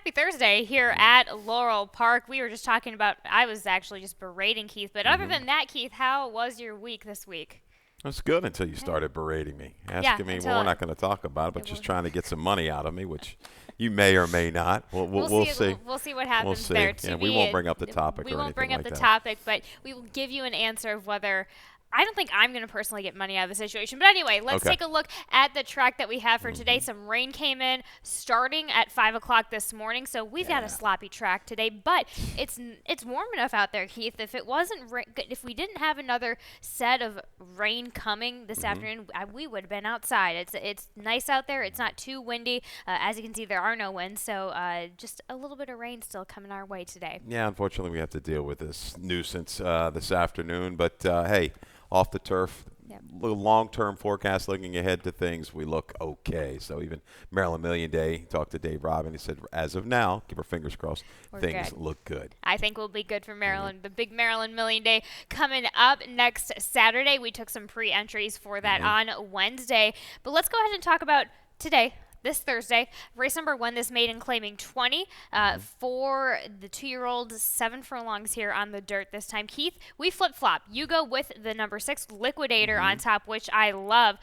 Happy Thursday here at Laurel Park. We were just talking about, I was actually just berating Keith, but other than that, Keith, how was your week this week? That's good until you started berating me, Yeah, asking me, until well, we're not going to talk about it, but just trying to get some money out of me, which you may or may not. We'll see. We'll see what happens We'll see. there. Yeah, we won't bring up the topic We or won't bring anything up like the that. topic, but we will give you an answer of whether. I don't think I'm going to personally get money out of the situation. But anyway, let's take a look at the track that we have for today. Some rain came in starting at 5 o'clock this morning, so we've got a sloppy track today. But it's warm enough out there, Keith. If it wasn't if we didn't have another set of rain coming this afternoon, we would have been outside. It's nice out there. It's not too windy. As you can see, there are no winds, so just a little bit of rain still coming our way today. Yeah, unfortunately, we have to deal with this nuisance this afternoon. But, hey, off the turf, long-term forecast, looking ahead to things, we look okay. So even Maryland Million Day, talked to Dave Robin. He said, as of now, keep our fingers crossed, things look good. I think we'll be good for Maryland. The big Maryland Million Day coming up next Saturday. We took some pre-entries for that on Wednesday. But let's go ahead and talk about today. This Thursday, race number 1, this maiden claiming 20 for the 2-year-old, 7 furlongs here on the dirt this time. Keith, we flip-flop. You go with the number 6 Liquidator on top, which I love.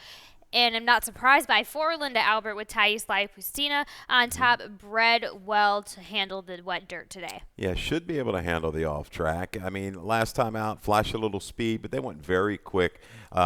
And I'm not surprised by 4 Linda Albert with Thais Pustina on top, bred well to handle the wet dirt today. Yeah, should be able to handle the off-track. I mean, last time out, flashed a little speed, but they went very quick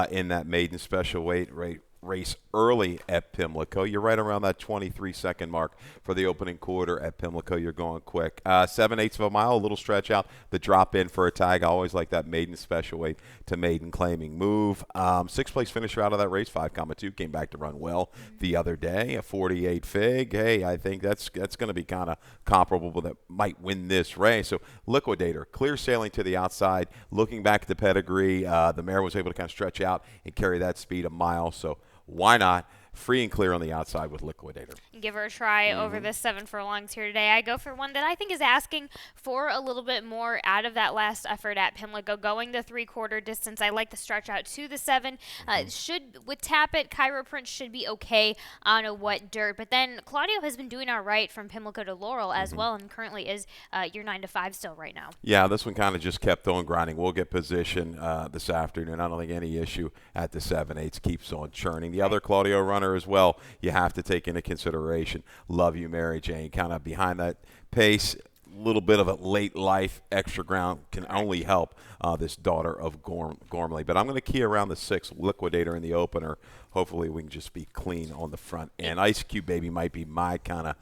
in that maiden special weight race early at Pimlico. You're right around that 23-second mark for the opening quarter at Pimlico. You're going quick. 7/8 of a mile, a little stretch out. The drop in for a tag. I always like that maiden special weight to maiden claiming move. 6th place finisher out of that race, 5.2. Came back to run well the other day. A 48 fig. Hey, I think that's going to be kind of comparable that might win this race. So Liquidator, clear sailing to the outside. Looking back at the pedigree, the mare was able to kind of stretch out and carry that speed a mile. So why not? Free and clear on the outside with Liquidator. Give her a try over the 7 furlongs here today. I go for one that I think is asking for a little bit more out of that last effort at Pimlico, going the 3/4 distance. I like the stretch out to the 7. With Tappet, Cairo Prince should be okay on a wet dirt. But then Claudio has been doing all right from Pimlico to Laurel as well, and currently is your 9-5 still right now. Yeah, this one kind of just kept on grinding. We'll get position this afternoon. I don't think any issue at the 7/8 keeps on churning. The other Claudio runner as well, you have to take into consideration. Love You, Mary Jane, kind of behind that pace. A little bit of a late life extra ground can only help this daughter of Gormley. But I'm going to key around the 6 Liquidator in the opener. Hopefully we can just be clean on the front end. Ice Cube Baby might be my kind of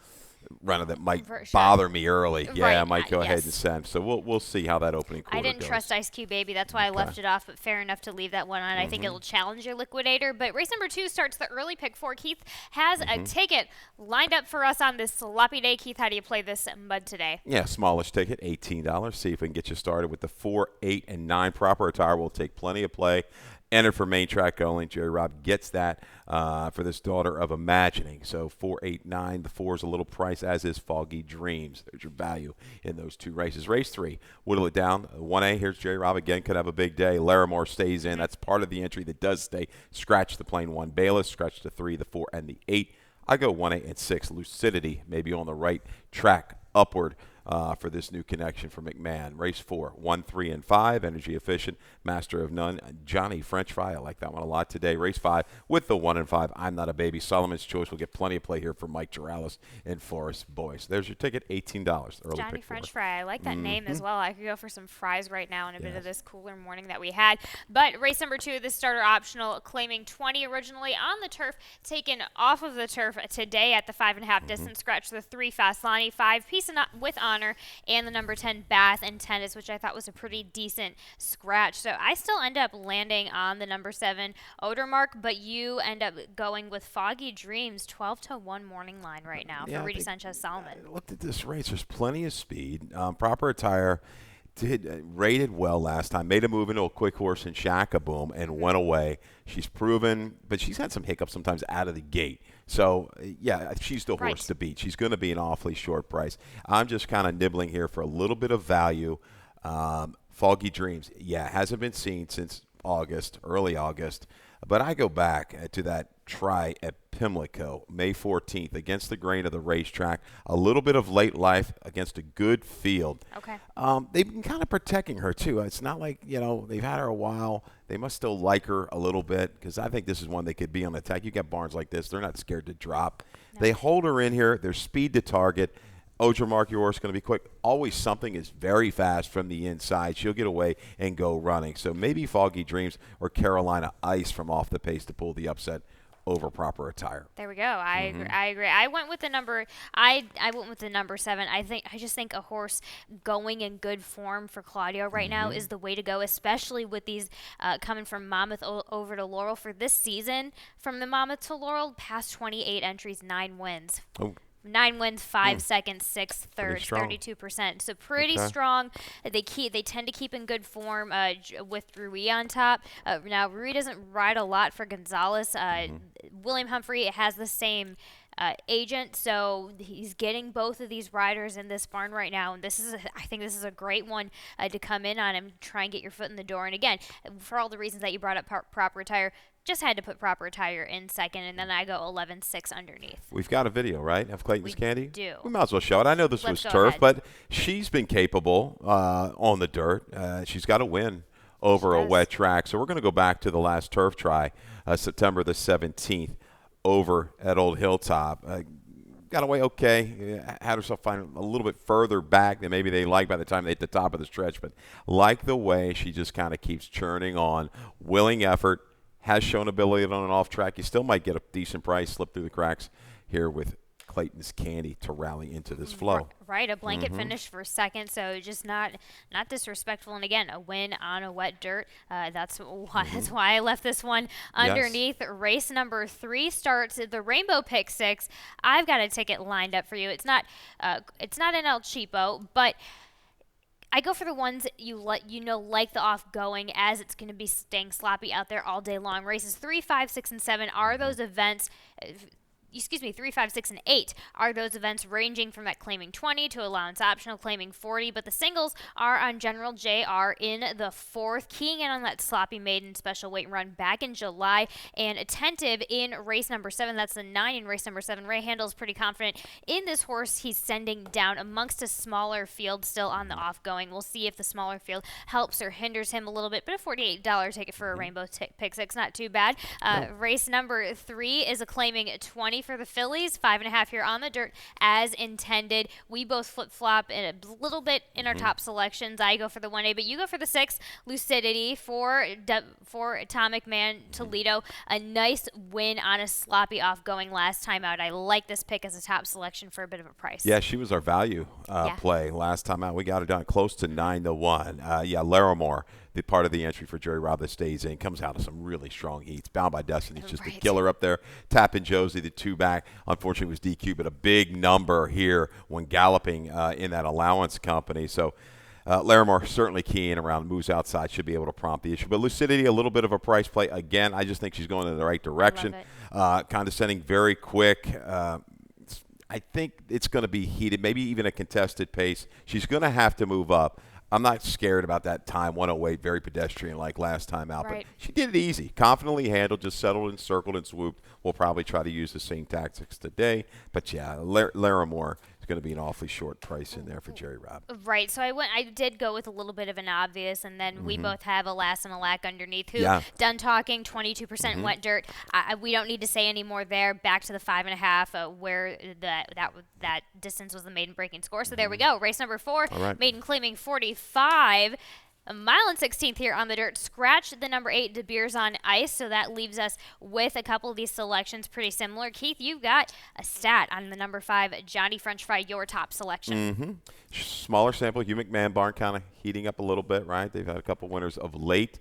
runner that might bother me early. Yeah, I might go ahead and send. So we'll see how that opening quarter goes. I didn't trust Ice Cube Baby. That's why I left it off, but fair enough to leave that one on. I think it'll challenge your Liquidator. But race number 2 starts the early pick 4. Keith has a ticket lined up for us on this sloppy day. Keith, how do you play this mud today? Yeah, smallish ticket, $18. See if we can get you started with the 4, 8, and 9. Proper attire will take plenty of play. Entered for main track only. Jerry Robb gets that for this daughter of imagining. So 4, 8, 9. The 4 is a little price, as is Foggy Dreams. There's your value in those 2 races. Race 3, whittle it down. 1A, here's Jerry Robb again. Could have a big day. Larimore stays in. That's part of the entry that does stay. Scratch the plain 1. Bayless, scratch the 3, the 4, and the 8. I go 1, 8, and 6. Lucidity, maybe on the right track upward. For this new connection for McMahon. Race 4, 1, 3, and 5. Energy Efficient, Master of None. Johnny French Fry, I like that one a lot today. Race 5 with the 1 and 5. I'm Not a Baby. Solomon's Choice will get plenty of play here for Mike Girales and Forrest Boyce. There's your ticket, $18. Early Johnny pick French 4. Fry. I like that name as well. I could go for some fries right now in a bit of this cooler morning that we had. But race number 2, the starter optional, claiming 20 originally on the turf, taken off of the turf today at the 5.5 distance. Scratch the 3 Fastlani, 5 Peace with Honor, and the number 10 Bath and Tennis, which I thought was a pretty decent scratch. So I still end up landing on the number 7 Odermark, but you end up going with Foggy Dreams, 12-1 morning line right now for Rudy Sanchez Solomon. I looked at this race. There's plenty of speed. Proper attire. Rated well last time. Made a move into a quick horse in Shaka-Boom and went away. She's proven, but she's had some hiccups sometimes out of the gate. So, yeah, she's the horse to beat. She's going to be an awfully short price. I'm just kind of nibbling here for a little bit of value. Foggy Dreams, hasn't been seen since August, early August. But I go back to that try at Pimlico, May 14th, against the grain of the racetrack. A little bit of late life against a good field. Okay. They've been kind of protecting her, too. It's not like, they've had her a while. They must still like her a little bit because I think this is one they could be on attack. You got barns like this. They're not scared to drop. No. They hold her in here. Their speed to target. Oger Markior is going to be quick. Always something is very fast from the inside. She'll get away and go running. So maybe Foggy Dreams or Carolina Ice from off the pace to pull the upset over Proper Attire. There we go. I agree. I went with the number. I went with the number 7. I just think a horse going in good form for Claudio right now is the way to go, especially with these coming from Monmouth over to Laurel for this season. From the Monmouth to Laurel, past 28 entries, 9 wins. Oh. 9 wins, 5 seconds, 6 thirds, Pretty 32%. So pretty strong. They tend to keep in good form with Rui on top. Now Rui doesn't ride a lot for Gonzalez. William Humphrey has the same agent, so he's getting both of these riders in this barn right now, and I think this is a great one to come in on and try and get your foot in the door. And again, for all the reasons that you brought up, Proper Attire, just had to put Proper Attire in second, and then I go 11-6 underneath. We've got a video, right, of Clayton's Candy? We do. We might as well show it. I know this was turf, but she's been capable on the dirt. She's got a win over a wet track. So we're going to go back to the last turf try, September the 17th, over at Old Hilltop. Got away okay. Had herself find a little bit further back than maybe they like by the time they hit the top of the stretch. But like the way she just kind of keeps churning on, willing effort, has shown ability on an off track. You still might get a decent price, slip through the cracks here with Clayton's Candy to rally into this flow. Right, a blanket finish for second, so just not disrespectful. And again, a win on a wet dirt. That's why I left this one underneath. Yes. Race number 3 starts the Rainbow Pick 6. I've got a ticket lined up for you. It's not an El Cheapo, but I go for the ones like the off-going, as it's going to be staying sloppy out there all day long. Races 3, 5, 6, and 7 are those events. 3, 5, 6, and 8 are those events ranging from that claiming 20 to allowance optional claiming 40, but the singles are on General JR in the 4th, keying in on that sloppy maiden special weight run back in July, and attentive in race number 7. That's the 9 in race number 7. Ray Handel's pretty confident in this horse he's sending down amongst a smaller field still on the off-going. We'll see if the smaller field helps or hinders him a little bit, but a $48 ticket for a Rainbow Pick 6, not too bad. Race number 3 is a claiming 20 for the fillies, 5.5 here on the dirt as intended. We both flip-flop a little bit in our top selections. I go for the 1A, but you go for the 6, Lucidity for Atomic Man Toledo. A nice win on a sloppy off-going last time out. I like this pick as a top selection for a bit of a price. Yeah, she was our value play last time out. We got her down close to 9-1. Larimore, the part of the entry for Jerry Robb that stays in, comes out of some really strong heats. Bound by Destiny, just a killer up there. Tapping Josie, the 2 back, unfortunately was DQ, but a big number here when galloping in that allowance company. So Larimore certainly keying around, moves outside, should be able to prompt the issue. But Lucidity, a little bit of a price play. Again, I just think she's going in the right direction. Condescending, very quick. I think it's going to be heated, maybe even a contested pace. She's going to have to move up. I'm not scared about that time, 108, very pedestrian like last time out. But she did it easy, confidently handled, just settled and circled and swooped. We'll probably try to use the same tactics today. But, yeah, Larimore is going to be an awfully short price in there for Jerry Robb. Right. So I did go with a little bit of an obvious, and then we both have a Lass and a Lack underneath. Who done talking? 22% wet dirt. We don't need to say any more there. Back to the 5.5, where that distance was the maiden breaking score. So there we go. Race number 4. Maiden claiming 45. A mile and 16th here on the dirt. Scratch the number 8, De Beers on Ice, so that leaves us with a couple of these selections pretty similar. Keith, you've got a stat on the number 5, Johnny French Fry, your top selection. Smaller sample. Hugh McMahon barn kind of heating up a little bit, right? They've had a couple winners of late.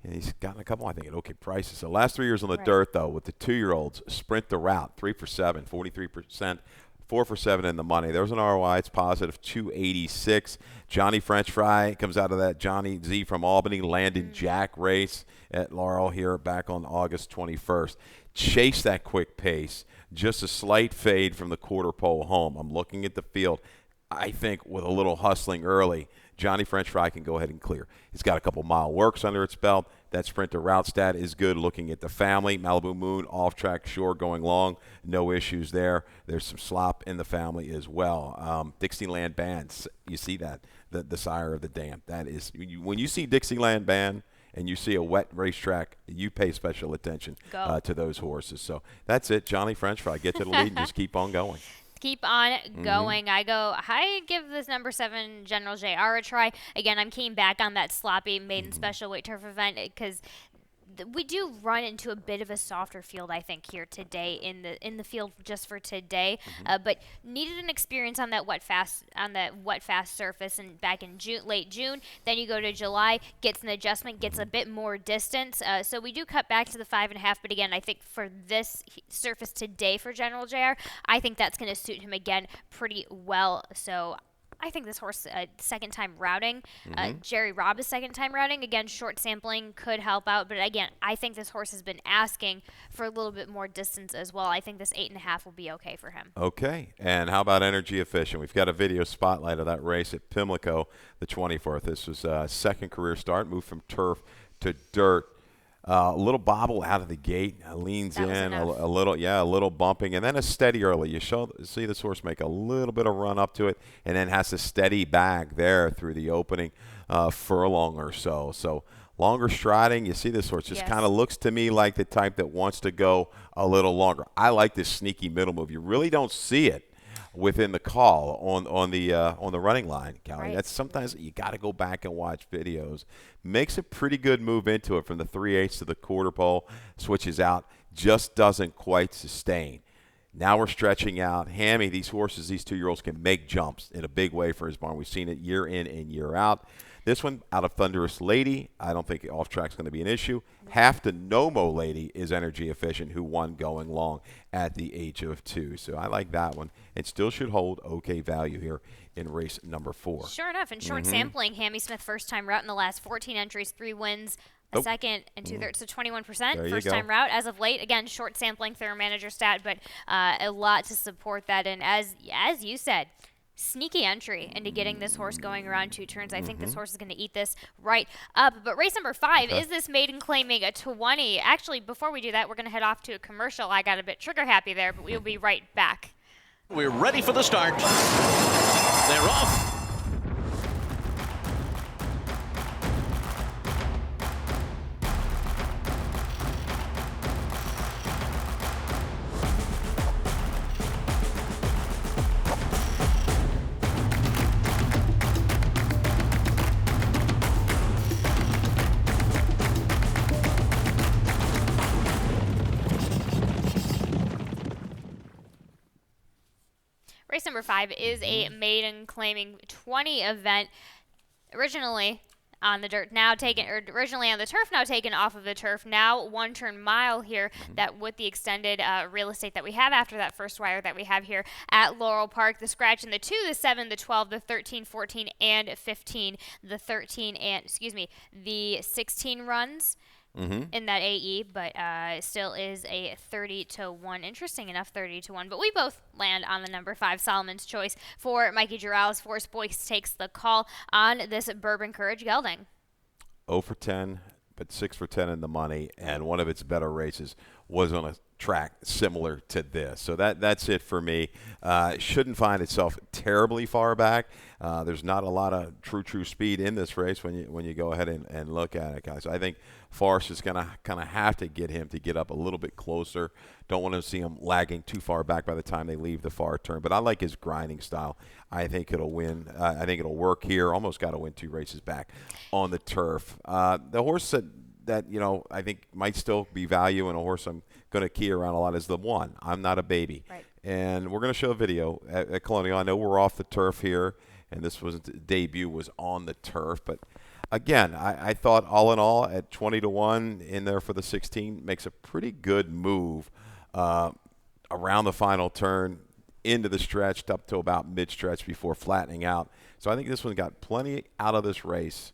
And he's gotten a couple, I think, at okay prices. So last 3 years on the dirt, though, with the 2-year-olds, sprint the route, 3 for 7, 43%. 4 for 7 in the money. There's an ROI. It's positive 286. Johnny French Fry comes out of that Johnny Z from Albany Landon Jack race at Laurel here back on August 21st. Chase that quick pace. Just a slight fade from the quarter pole home. I'm looking at the field. I think with a little hustling early, Johnny French Fry can go ahead and clear. He's got a couple mile works under its belt. That sprinter route stat is good. Looking at the family, Malibu Moon, off track, sure, going long, no issues there. There's some slop in the family as well. Dixieland Band, you see that, the sire of the dam. That is, when you see Dixieland Band and you see a wet racetrack, you pay special attention to those horses. So that's it. Johnny French Fry, get to the lead and just keep on going. Keep on going. I give this number 7 General JR a try. Again, I'm keen back on that sloppy maiden special weight turf event because we do run into a bit of a softer field, I think, here today in the field just for today. But needed an experience on that wet fast surface, and back in late June. Then you go to July, gets an adjustment, gets a bit more distance. So we do cut back to the 5.5. But again, I think for this surface today for General JR, I think that's going to suit him again pretty well. So I think this horse, second time routing. Jerry Robb is second time routing. Again, short sampling could help out. But again, I think this horse has been asking for a little bit more distance as well. I think this 8.5 will be okay for him. Okay. And how about Energy Efficient? We've got a video spotlight of that race at Pimlico the 24th. This was a second career start, moved from turf to dirt. A little bobble out of the gate, leans in a little bumping, and then a steady early. You see this horse make a little bit of run up to it, and then has to steady back there through the opening furlong or so. So longer striding. You see this horse just kind of looks to me like the type that wants to go a little longer. I like this sneaky middle move. You really don't see it within the call on the running line, Callie. Right. That's sometimes you got to go back and watch videos. Makes a pretty good move into it from the 3/8 to the quarter pole, switches out, just doesn't quite sustain. Now we're stretching out. Hammy, these horses, these 2-year-olds can make jumps in a big way for his barn. We've seen it year in and year out. This one, out of Thunderous Lady, I don't think off track's going to be an issue. Half to Nomo Lady is Energy Efficient, who won going long at the age of 2. So I like that one. It still should hold okay value here in race number 4. Sure enough, in short sampling, Hammy Smith first time route in the last 14 entries, 3 wins, a second and 2/3, so 21% first time route as of late. Again, short sampling, thorough manager stat, but a lot to support that. And as you said, sneaky entry into getting this horse going around 2 turns. I think this horse is going to eat this right up. But race number 5 is this maiden claiming a 20. Actually, before we do that, we're going to head off to a commercial. I got a bit trigger happy there, but we'll be right back. We're ready for the start. They're off. Race number 5 is a maiden claiming 20 event, originally on the dirt, originally on the turf, now taken off of the turf. Now 1 turn mile here, that with the extended real estate that we have after that first wire that we have here at Laurel Park. The scratch in the 2, the 7, the 12, the 13, 14, and 15. The 16 runs in that AE, but still is a 30-1. Interesting enough, 30-1. But we both land on the number 5, Solomon's Choice, for Mikey Giral's Force Boyce takes the call on this Bourbon Courage gelding. 0 for 10, but 6 for 10 in the money, and one of its better races was on a track similar to this. So that's it for me. Shouldn't find itself terribly far back. There's not a lot of true speed in this race when you go ahead and look at it, guys. So I think Forrest is going to kind of have to get him to get up a little bit closer. Don't want to see him lagging too far back by the time they leave the far turn. But I like his grinding style. I think it'll win. I think it'll work here. Almost got to win 2 races back on the turf. The horse that I think might still be value, and a horse I'm going to key around a lot is the 1. I'm Not a Baby. Right. And we're going to show a video at Colonial. I know we're off the turf here, and this debut was on the turf. But, again, I thought all in all at 20-1 in there for the 16 makes a pretty good move around the final turn into the stretch up to about mid-stretch before flattening out. So I think this one got plenty out of this race.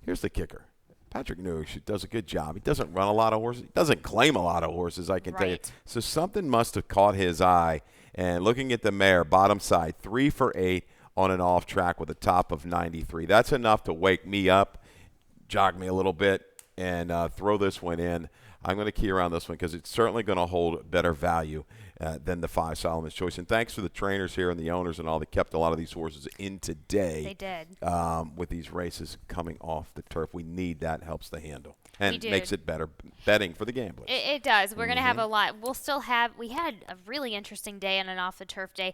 Here's the kicker. Patrick Newey does a good job. He doesn't run a lot of horses. He doesn't claim a lot of horses, I can tell you. So something must have caught his eye. And looking at the mare, bottom side, 3 for 8 on an off track with a top of 93. That's enough to wake me up, jog me a little bit, and throw this one in. I'm going to key around this one because it's certainly going to hold better value than the 5 Solomon's Choice. And thanks to the trainers here and the owners and all that kept a lot of these horses in today. They did. With these races coming off the turf. We need that. Helps the handle. And We makes do. it better betting for the gamblers. It does. We're going to have a lot. We had a really interesting day and an off the turf day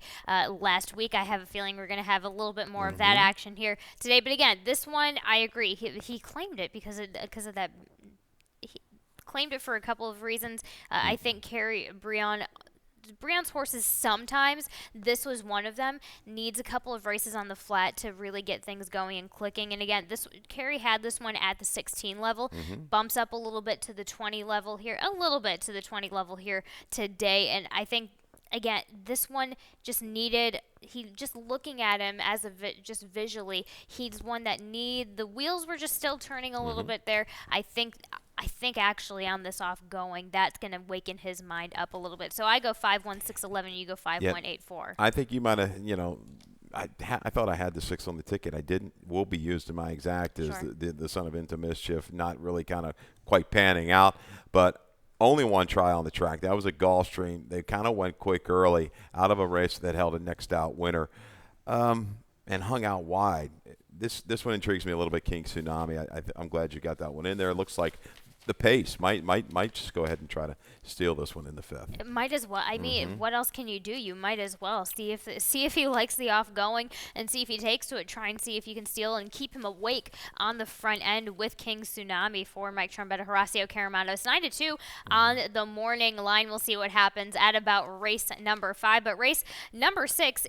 last week. I have a feeling we're going to have a little bit more of that action here today. But again, this one, I agree. He claimed it because of that. He claimed it for a couple of reasons. I think Breon's horses sometimes, this was one of them, needs a couple of races on the flat to really get things going and clicking. And again, Carey had this one at the 16 level, bumps up a little bit to the 20 level here, today. And I think, again, this one just needed, just looking at him as just visually, he's one that the wheels were just still turning a little bit there. I think actually on this off going, that's going to waken his mind up a little bit. So I go 5-1-6-11, you go 5-1-8-4. I think you might have, I thought I had the 6 on the ticket. I didn't. Will be used in my exact as Sure. the son of Into Mischief, not really kind of quite panning out, but only one try on the track. That was a Gulfstream. They kind of went quick early out of a race that held a next out winner and hung out wide. This one intrigues me a little bit, King Tsunami. I'm glad you got that one in there. It looks like the pace might just go ahead and try to steal this one in the 5th. It might as well. I mean, what else can you do? You might as well see if he likes the off going and see if he takes to it. Try and see if you can steal and keep him awake on the front end with King Tsunami for Mike Trombetta, Horacio Caramanto. It's 9-2 on the morning line. We'll see what happens at about race number 5, but race number 6.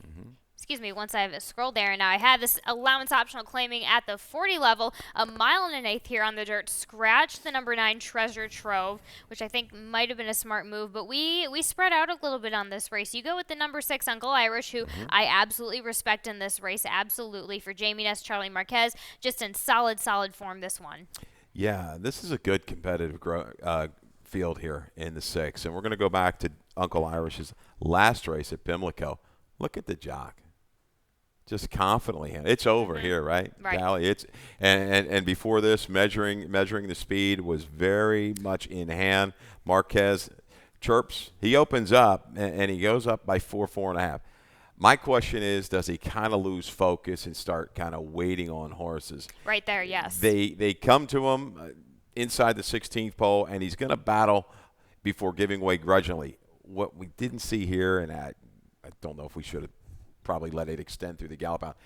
Excuse me, once I've scrolled there, and now I have this allowance optional claiming at the 40 level, a 1 1/8 here on the dirt, scratched the number 9 Treasure Trove, which I think might have been a smart move, but we spread out a little bit on this race. You go with the number 6 Uncle Irish, who I absolutely respect in this race, absolutely, for Jamie Ness, Charlie Marquez, just in solid form this one. Yeah, this is a good competitive field here in the 6, and we're going to go back to Uncle Irish's last race at Pimlico. Look at the jock. Just confidently, it's over here, right? Right. Gally, it's and before this, measuring the speed was very much in hand. Marquez chirps. He opens up and he goes up by 4.5. My question is, does he kind of lose focus and start kind of waiting on horses? Right there, yes. They come to him inside the 16th pole, and he's going to battle before giving way grudgingly. What we didn't see here, and I don't know if we should have probably let it extend through the gallop out.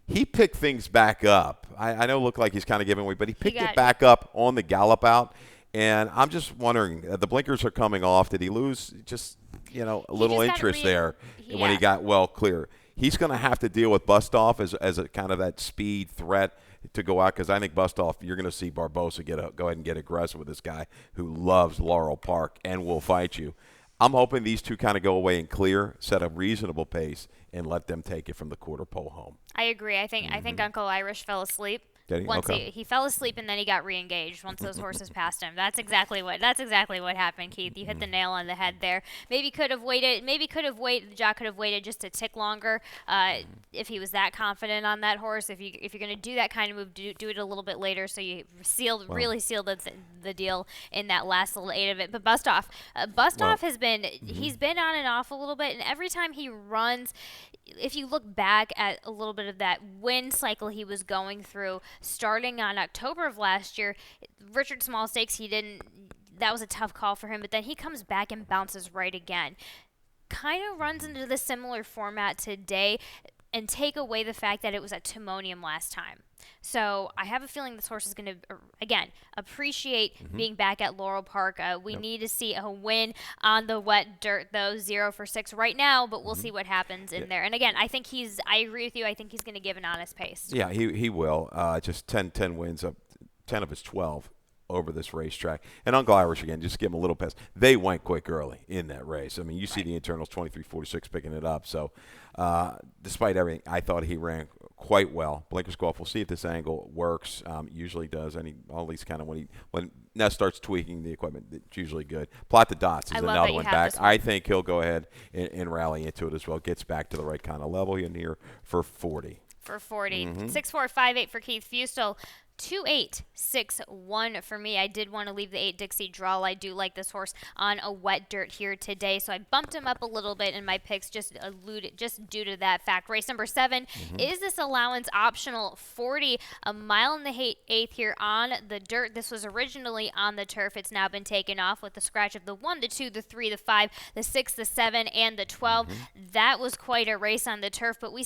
He picked things back up. I know it looked like he's kind of giving away, but he picked it back up on the gallop out. And I'm just wondering, the blinkers are coming off. Did he lose just, a little interest there when he got well clear? He's going to have to deal with Bustoff as a kind of that speed threat to go out, because I think Bustoff, you're going to see Barbosa go ahead and get aggressive with this guy who loves Laurel Park and will fight you. I'm hoping these two kind of go away and clear, set a reasonable pace, and let them take it from the quarter pole home. I agree. I think Uncle Irish fell asleep. Did he? Once Okay. he fell asleep and then he got re-engaged once those horses passed him. That's exactly what happened, Keith. You hit the nail on the head there. Maybe could have waited. The jock could have waited just a tick longer if he was that confident on that horse. If you're going to do that kind of move, do it a little bit later so you really seal the deal in that last little 8 of it. But Bustoff has been he's been on and off a little bit, and every time he runs, if you look back at a little bit of that win cycle he was going through, starting on October of last year, Richard Small Stakes, that was a tough call for him, but then he comes back and bounces right again. Kind of runs into the similar format today, and take away the fact that it was at Timonium last time. So I have a feeling this horse is going to, again, appreciate being back at Laurel Park. We need to see a win on the wet dirt, though, 0 for 6 right now, but we'll see what happens in there. And again, I agree with you. I think he's going to give an honest pace. Yeah, he will. Just 10 wins, up 10 of his 12 over this racetrack. And Uncle Irish, again, just give him a little pass. They went quick early in that race. I mean, you see the internals 23.46 picking it up. So despite everything, I thought he ran quite well. Blinkers go off. We'll see if this angle works. Usually does. At least kind of when now starts tweaking the equipment. It's usually good. Plot the Dots is I love that another you one have back. this one. I think he'll go ahead and rally into it as well. Gets back to the right kind of level in here for 40. For 40. 6458 for Keith Fustel. 2861 for me. I did want to leave the 8 Dixie Drawl. I do like this horse on a wet dirt here today, so I bumped him up a little bit in my picks just due to that fact. Race number 7 is this allowance optional 40, a mile and the eighth here on the dirt. This was originally on the turf. It's now been taken off with the scratch of the 1, the 2, the 3, the 5, the 6, the 7, and the 12. That was quite a race on the turf, but we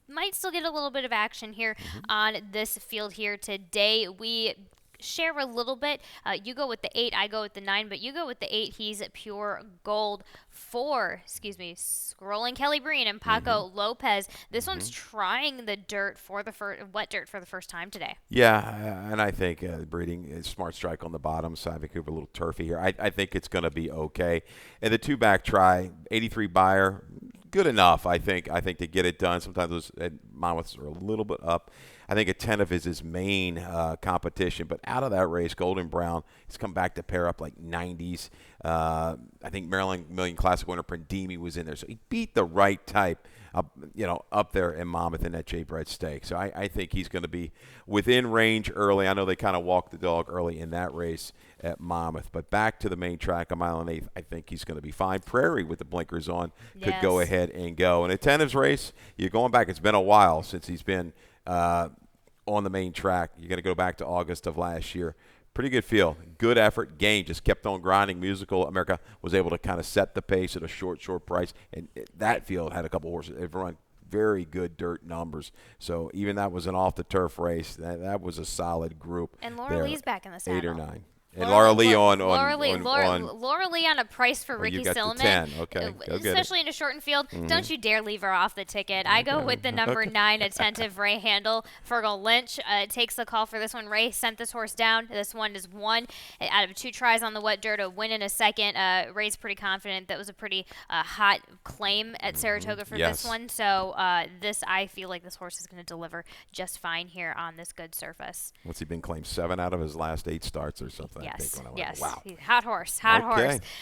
might still get a little bit of action here on this field here today. We share a little bit. You go with the 8, I go with the 9, but you go with the 8. He's pure gold for, scrolling Kelly Breen and Paco Lopez. This one's trying the dirt for the wet dirt for the first time today. Yeah, and I think breeding is Smart Strike on the bottom. Simon Cooper a little turfy here. I think it's going to be okay. And the 2-back try, 83 buyer, good enough. I think to get it done. Sometimes those Monmouths are a little bit up. I think Attentive is his main competition. But out of that race, Golden Brown, he's come back to pair up like 90s. I think Maryland Million Classic winner Prandimi was in there. So he beat the right type up there in Monmouth in that Jay Brett stake. So I think he's going to be within range early. I know they kind of walked the dog early in that race at Monmouth. But back to the main track, a mile and 8th, I think he's going to be fine. Prairie with the blinkers on could go ahead and go. And Attentive's race, you're going back. It's been a while since he's been on the main track. You're going to go back to August of last year. Pretty good field. Good effort. Game just kept on grinding. Musical America was able to kind of set the pace at a short price. And that field had a couple horses. They've run very good dirt numbers. So even that was an off-the-turf race. That was a solid group. And Laura Lee's back in the saddle. 8 or 9. And Laura Lee on Laura Lee on a price for Ricky you got Silliman. The 10. Okay, especially in a shortened field. Don't you dare leave her off the ticket. I go with the number 9, Attentive Ray Handel. Fergal Lynch takes the call for this one. Ray sent this horse down. This one is 1 out of 2 tries on the wet dirt. A win in a second. Ray's pretty confident. That was a pretty hot claim at Saratoga for this one. So I feel like this horse is going to deliver just fine here on this good surface. What's he been claimed? 7 out of his last 8 starts or something. Yes. Wow. Hot horse.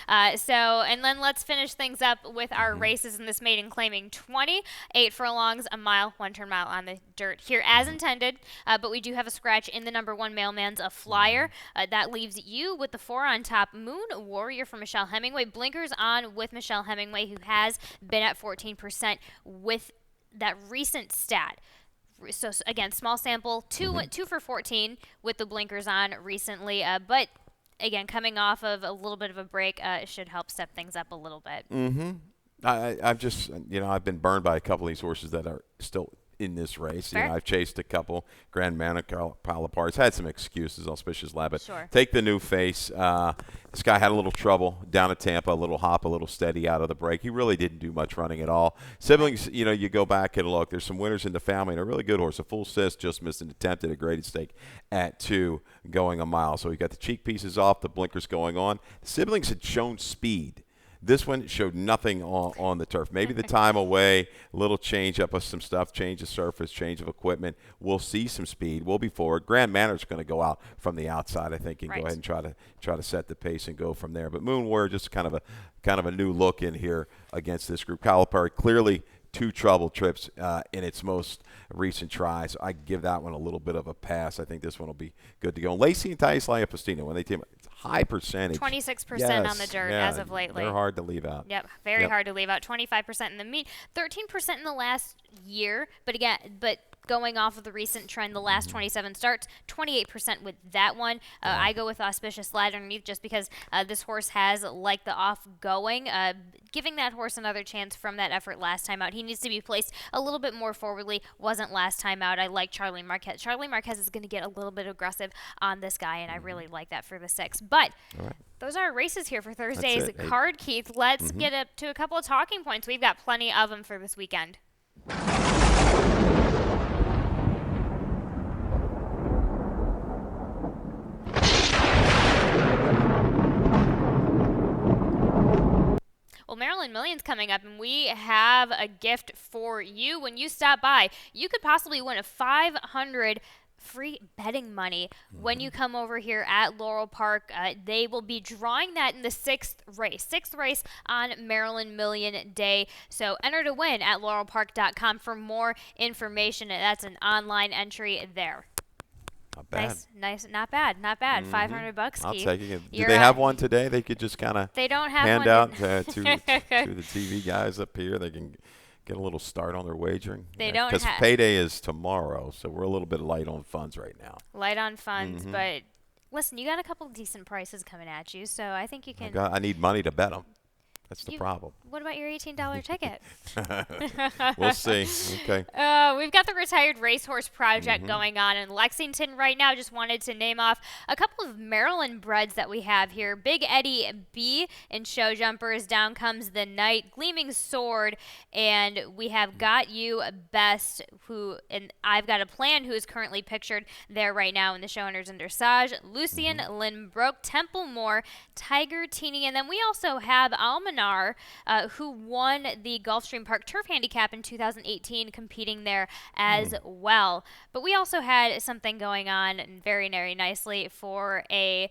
And then let's finish things up with our races in this maiden claiming 20, 8 furlongs, a mile, 1 turn mile on the dirt here as intended. But we do have a scratch in the number 1 Mailman's a flyer. That leaves you with the 4 on top. Moon Warrior for Michelle Hemingway. Blinkers on with Michelle Hemingway, who has been at 14% with that recent stat. So again, small sample, 2 for 14 with the blinkers on recently, but again, coming off of a little bit of a break, it should help step things up a little bit. I've just I've been burned by a couple of these horses that are still in this race. I've chased a couple. Grand Manical Palapar's had some excuses, Auspicious Lab, but take the new face. This guy had a little trouble down at Tampa, a little hop, a little steady out of the break. He really didn't do much running at all. Siblings, you go back and look. There's some winners in the family and a really good horse. A Full Sis just missed an attempt at a graded stake at 2 going a mile. So we got the cheek pieces off, the blinkers going on. The Siblings had shown speed. This one showed nothing on the turf. Maybe the time away, a little change up of some stuff, change of surface, change of equipment. We'll see some speed. We'll be forward. Grand Manor's going to go out from the outside, I think, and go ahead and try to set the pace and go from there. But Moon Warrior just kind of a new look in here against this group. Calipari clearly 2 trouble trips in its most recent tries. I give that one a little bit of a pass. I think this one will be good to go. And Lacey and Thais Pastina, when they team, it's high percentage. 26% on the dirt as of lately. They're hard to leave out. Yep, very hard to leave out. 25% in the meet, 13% in the last year. But going off of the recent trend, the last 27 starts, 28% with that one. I go with Auspicious Lad underneath just because this horse has like the off going. Giving that horse another chance from that effort last time out. He needs to be placed a little bit more forwardly. Wasn't last time out. I like Charlie Marquez. Charlie Marquez is going to get a little bit aggressive on this guy, and I really like that for the 6. But those are our races here for Thursday's card, Keith. Let's get up to a couple of talking points. We've got plenty of them for this weekend. Well, Maryland Million's coming up, and we have a gift for you. When you stop by, you could possibly win a $500 free betting money when you come over here at Laurel Park. They will be drawing that in the sixth race on Maryland Million Day. So enter to win at laurelpark.com for more information. That's an online entry there. Not bad. Nice, not bad. $500, I'll Keith. take it. Do they have one today? They could just kind of They don't have hand one out to the TV guys up here. They can get a little start on their wagering. They don't because have payday is tomorrow, so we're a little bit light on funds right now. Light on funds, but listen, you got a couple of decent prices coming at you, so I think you can. I need money to bet them. That's the problem. What about your $18 ticket? We'll see. Okay. We've got the Retired Racehorse Project going on in Lexington right now. Just wanted to name off a couple of Maryland breds that we have here. Big Eddie B in Show Jumpers. Down Comes the Night, Gleaming Sword, and we have Got You Best, and I've Got a Plan, who is currently pictured there right now in the show owners and dressage. Lucian Lynbrook, Temple Moore, Tiger Teeny, and then we also have Almanar, who won the Gulfstream Park Turf Handicap in 2018, competing there as well. But we also had something going on very, very nicely for a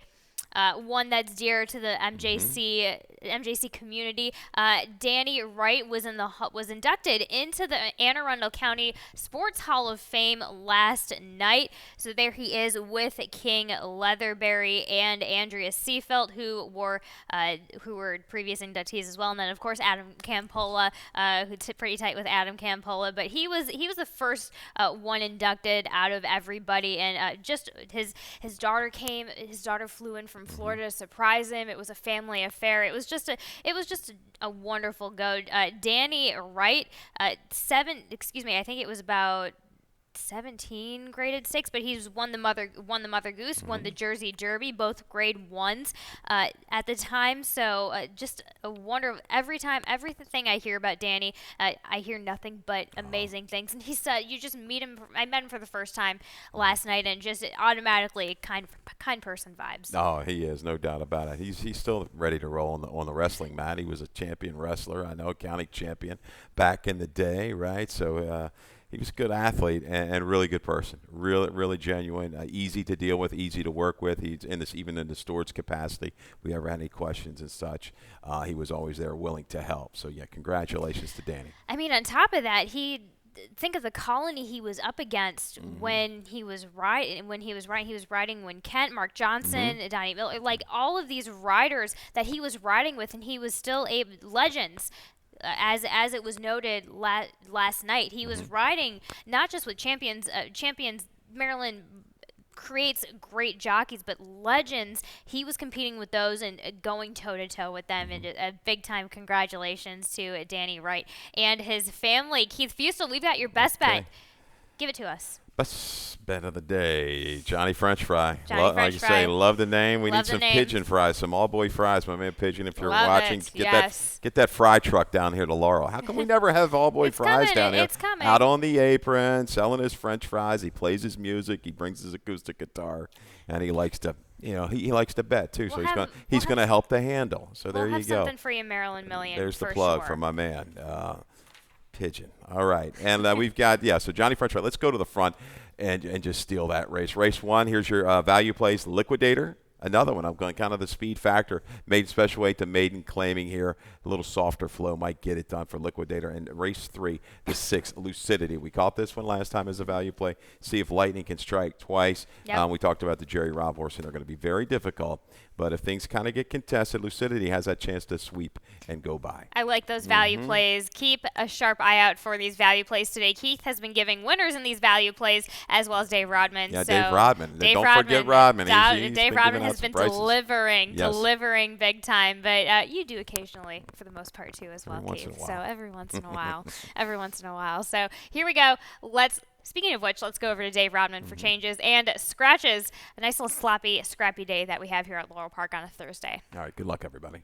one that's dear to the MJC community. Danny Wright was inducted into the Anne Arundel County Sports Hall of Fame last night. So there he is with King Leatherberry and Andrea Seafelt, who were previous inductees as well. And then of course Adam Campola, who's pretty tight with Adam Campola, but he was the first one inducted out of everybody. And just his daughter flew in from Florida to surprise him. It was a family affair. It was just a wonderful go. Danny Wright, I think it was about 17 graded stakes, but he's won the Mother Goose, won the Jersey Derby, both grade ones at the time. So just a wonder. Everything I hear about Danny, I hear nothing but amazing things. And he's you just meet him. I met him for the first time last night, and just automatically kind person vibes. Oh, he is, no doubt about it. He's still ready to roll on the wrestling mat. He was a champion wrestler, I know, county champion back in the day, right? So he was a good athlete and really good person, really genuine, easy to deal with, easy to work with. He's even in the steward's capacity. If we ever had any questions and such, he was always there, willing to help. So yeah, congratulations to Danny. I mean, on top of that, think of the colony he was up against when he was riding. He was riding when Kent, Mark Johnson, Donnie Miller, like all of these riders that he was riding with, and he was still legends. As it was noted last night, he was riding not just with champions. Maryland creates great jockeys, but legends. He was competing with those and going toe-to-toe with them. And a big-time congratulations to Danny Wright and his family. Keith Fusel, we've got your best bet. Give it to us. Best bet of the day, Johnny French Fry. Like you say, love the name. We need some names. pigeon fries, some all-boy fries, my man Pigeon. If you're Love watching, it. get that fry truck down here to Laurel. How come we never have all-boy fries down here? It's coming. Out on the apron, selling his French fries. He plays his music. He brings his acoustic guitar, and he likes to. He likes to bet too, so he's going to help the handle. So there you go. We'll have something for you, Maryland Million. There's the plug from my man, Pigeon. All right, and we've got so Johnny French Fry. Let's go to the front and just steal that race. Race one. Here's your value plays. Liquidator. Another one. I'm going kind of the speed factor. Maiden special weight to maiden claiming here. A little softer flow might get it done for Liquidator. And race 3, the 6, Lucidity. We caught this one last time as a value play. See if lightning can strike twice. Yep. We talked about the Jerry Robb horse, and they're going to be very difficult. But if things kind of get contested, Lucidity has that chance to sweep and go by. I like those value plays. Keep a sharp eye out for these value plays today. Keith has been giving winners in these value plays, as well as Dave Rodman. Yeah, Dave Rodman. Don't forget Rodman. Dave Rodman has been delivering big time. But you do occasionally, for the most part, too, as well, Keith. So every once in a while. So here we go. Speaking of which, let's go over to Dave Rodman for changes and scratches. A nice little scrappy day that we have here at Laurel Park on a Thursday. All right, good luck, everybody.